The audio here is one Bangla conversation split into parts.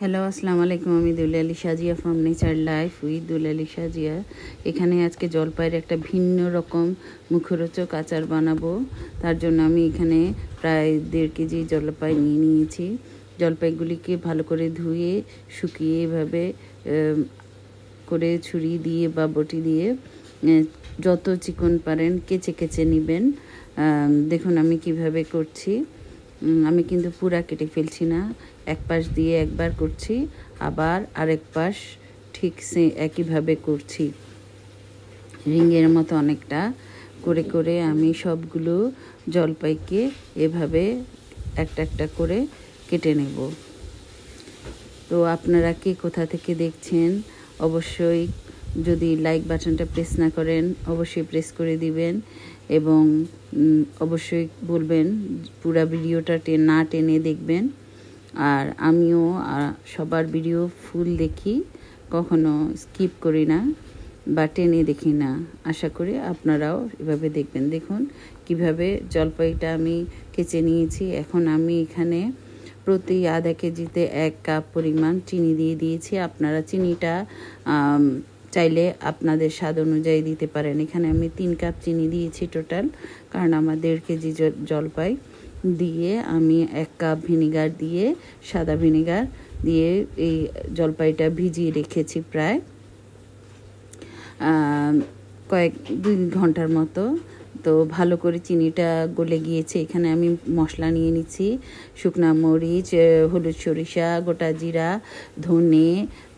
হ্যালো, আসসালামু আলাইকুম। আমি Dulali Sajia from nature life with Dulali Sajia. এখানে আজকে জলপাইয়ের একটা ভিন্ন রকম মুখরোচক আচার বানাবো। তার জন্য আমি এখানে প্রায় 1.5 কেজি জলপাই নিয়ে নিয়েছি। জলপাইগুলিকে ভালো করে ধুয়ে শুকিয়ে এভাবে করে ছুরি দিয়ে বা বটি দিয়ে যত চিকন পারেন কেচে কেচে নেবেন। দেখুন আমি কিভাবে করছি। আমি কিন্তু পুরা কেটে ফেলছি না, এক পাশ দিয়ে একবার করছি, আবার আরেক পাশ ঠিক একইভাবে করছি। রিংয়ের মতো অনেকটা করে করে আমি সবগুলো জলপাইকে এভাবে একটা একটা করে কেটে নেব। তো আপনারা কে কোথা থেকে দেখছেন অবশ্যই, যদি লাইক বাটনটা প্রেস না করেন অবশ্যই প্রেস করে দিবেন এবং অবশ্যই বলবেন পুরা ভিডিওটা না টেনে দেখবেন। আর আমিও সবার ভিডিও ফুল দেখি, কখনো স্কিপ করি না বা টেনে দেখি না। আশা করি আপনারাও এভাবে দেখবেন। দেখুন কিভাবে জলপাইটা আমি কেচে নিয়েছি। এখন আমি এখানে প্রতি আধা কেজিতে 1 কাপ পরিমাণ চিনি দিয়ে দিয়েছি। আপনারা চিনিটা চাইলে আপনাদের স্বাদ অনুযায়ী দিতে পারেন। এখানে আমি 3 কাপ চিনি দিয়েছি টোটাল, কারণ আমার 1.5 কেজি জলপাই। দিয়ে আমি 1 কাপ ভিনেগার দিয়ে, সাদা ভিনেগার দিয়ে এই জলপাইটা ভিজিয়ে রেখেছি প্রায় 2 ঘন্টার মতো। তো ভালো করে চিনিটা গলে গিয়েছে। এখানে আমি মশলা নিয়ে নিচ্ছি: শুকনা মরিচ, হলুদ, সরিষা, গোটা জিরা, ধনে,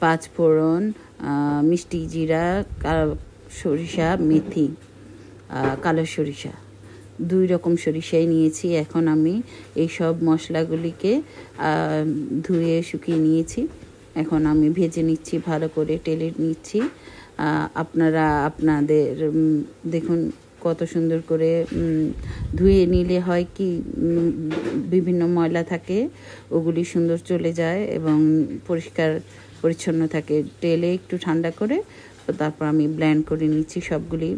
5 ফোড়ন, মিষ্টি জিরা, সরিষা, মেথি, কালো সরিষা, 2 রকম সরিষাই নিয়েছি। এখন আমি এই সব মশলাগুলিকে ধুয়ে শুকিয়ে নিয়েছি। এখন আমি ভেজে নিচ্ছি, ভালো করে টেলে নিচ্ছি। আপনারা আপনাদের দেখুন কত সুন্দর করে ধুয়ে নিলে হয় কি, বিভিন্ন ময়লা থাকে ওগুলি সুন্দর চলে যায় এবং পরিষ্কার পরিচ্ছন্ন থাকে। তেলে একটু ঠান্ডা করে তারপর আমি ব্লেন্ড করে নিচ্ছি সবগুলি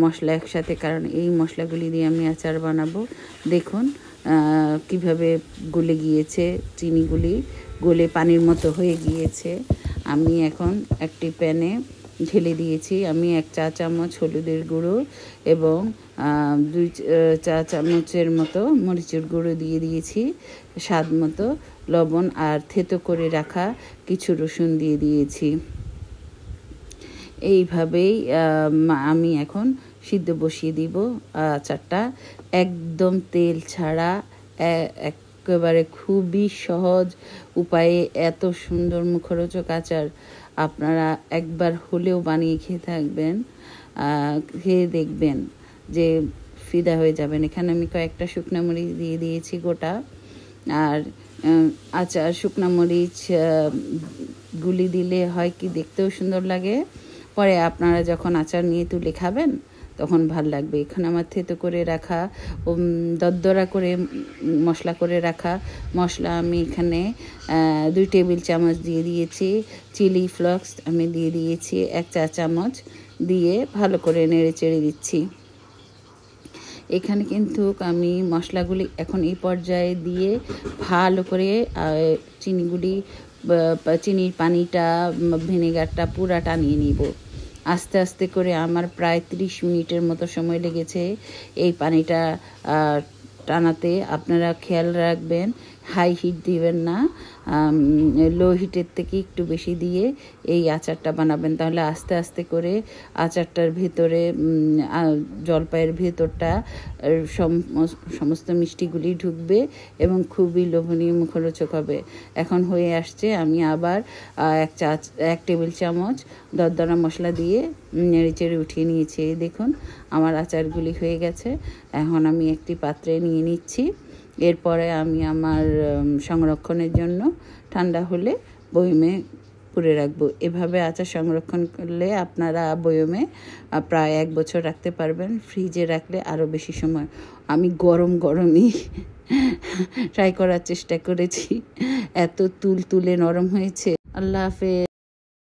মশলা একসাথে, কারণ এই মশলাগুলি দিয়ে আমি আচার বানাবো। দেখুন কিভাবে গলে গিয়েছে, চিনিগুলি গলে পানির মতো হয়ে গিয়েছে। আমি এখন একটি প্যানে ঢেলে দিয়েছি। আমি 1 চা চামচ হলুদের গুঁড়ো এবং 2 চা চামচের মতো মরিচের গুঁড়ো দিয়ে দিয়েছি, স্বাদ মতো লবণ, আর থেতো করে রাখা কিছু রসুন দিয়ে দিয়েছি। এইভাবেই আমি এখন সিদ্ধ বসিয়ে দিব আচারটা, একদম তেল ছাড়া। একেবারে খুবই সহজ উপায়ে এত সুন্দর মুখরোচক আচার আপনারা একবার হলেও বানিয়ে খেয়ে থাকবেন, খেয়ে দেখবেন যে ফিদা হয়ে যাবেন। এখানে আমি কয়েকটা শুকনা মরিচ দিয়ে দিয়েছি গোটা। আর আচার শুকনা মরিচ গুলি দিলে হয় কি, দেখতেও সুন্দর লাগে, পরে আপনারা যখন আচার নিয়ে তুলে খাবেন তখন ভাল লাগবে। এখানে আমার থেতো করে রাখা, দরদরা করে মশলা করে রাখা মশলা আমি এখানে 2 টেবিল চামচ দিয়ে দিয়েছি। চিলি ফ্লেক্স আমি দিয়ে দিয়েছি 1 চা চামচ, দিয়ে ভালো করে নেড়ে চেড়ে দিচ্ছি। এখানে কিন্তু আমি মশলাগুলি এখন এই পর্যায়ে দিয়ে ভালো করে চিনির পানিটা, ভিনেগারটা পুরা টানিয়ে নিব। আস্তে আস্তে করে আমার প্রায় 30 মিনিটের মতো সময় লেগেছে এই পানিটা টানাতে। আপনারা খেয়াল রাখবেন, হাই হিট দিবেন না, লো হিটের থেকে একটু বেশি দিয়ে এই আচারটা বানাবেন। তাহলে আস্তে আস্তে করে আচারটার ভেতরে, জলপাইয়ের ভেতরটা সমস্ত মিষ্টিগুলি ঢুকবে এবং খুবই লোভনীয় মুখরোচক হবে। এখন হয়ে আসছে, আমি আবার 1 টেবিল চামচ দরদরা মশলা দিয়ে নেড়ে চেড়ে উঠিয়ে নিয়েছি। দেখুন আমার আচারগুলি হয়ে গেছে। এখন আমি একটি পাত্রে নিয়ে নিচ্ছি। এরপরে আমি আমার সংরক্ষণের জন্য ঠান্ডা হলে বয়মে পুরে রাখবো। এভাবে আচার সংরক্ষণ করলে আপনারা বয়মে প্রায় 1 বছর রাখতে পারবেন। ফ্রিজে রাখলে আরও বেশি সময়। আমি গরমই ট্রাই করার চেষ্টা করেছি, এত তুলতুলে নরম হয়েছে। আল্লাহ হাফেজ।